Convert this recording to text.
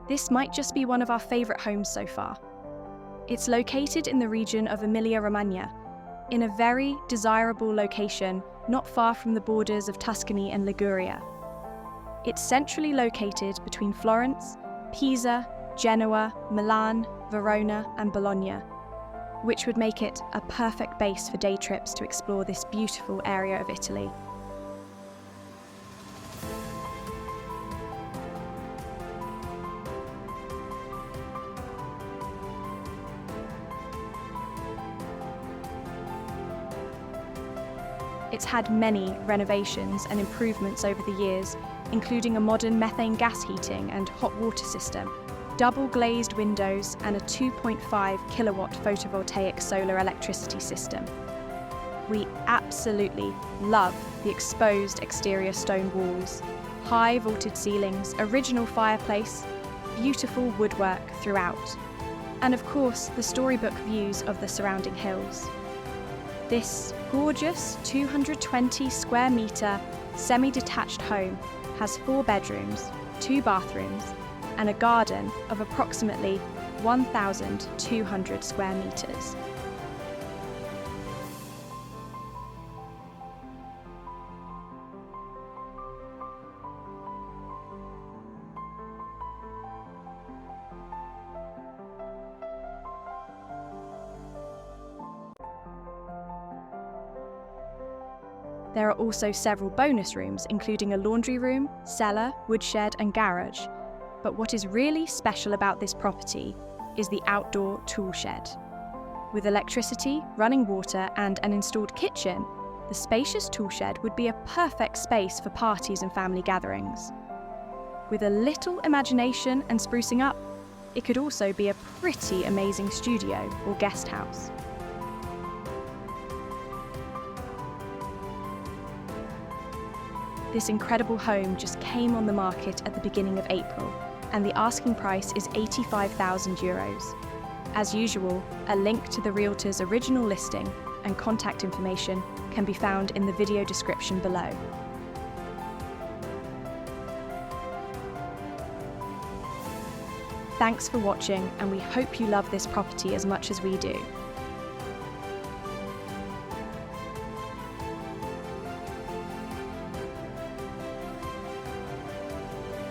This might just be one of our favourite homes so far. It's located in the region of Emilia-Romagna, in a very desirable location not far from the borders of Tuscany and Liguria. It's centrally located between Florence, Pisa, Genoa, Milan, Verona and Bologna, which would make it a perfect base for day trips to explore this beautiful area of Italy. It's had many renovations and improvements over the years, including a modern methane gas heating and hot water system, double glazed windows and a 2.5 kilowatt photovoltaic solar electricity system. We absolutely love the exposed exterior stone walls, high vaulted ceilings, original fireplace, beautiful woodwork throughout, and of course the storybook views of the surrounding hills. This gorgeous 220 square metre semi-detached home has 4 bedrooms, 2 bathrooms and a garden of approximately 1,200 square metres. There are also several bonus rooms, including a laundry room, cellar, woodshed and garage. But what is really special about this property is the outdoor tool shed. With electricity, running water and an installed kitchen, the spacious tool shed would be a perfect space for parties and family gatherings. With a little imagination and sprucing up, it could also be a pretty amazing studio or guest house. This incredible home just came on the market at the beginning of April, and the asking price is €85,000. As usual, a link to the Realtor's original listing and contact information can be found in the video description below. Thanks for watching, and we hope you love this property as much as we do.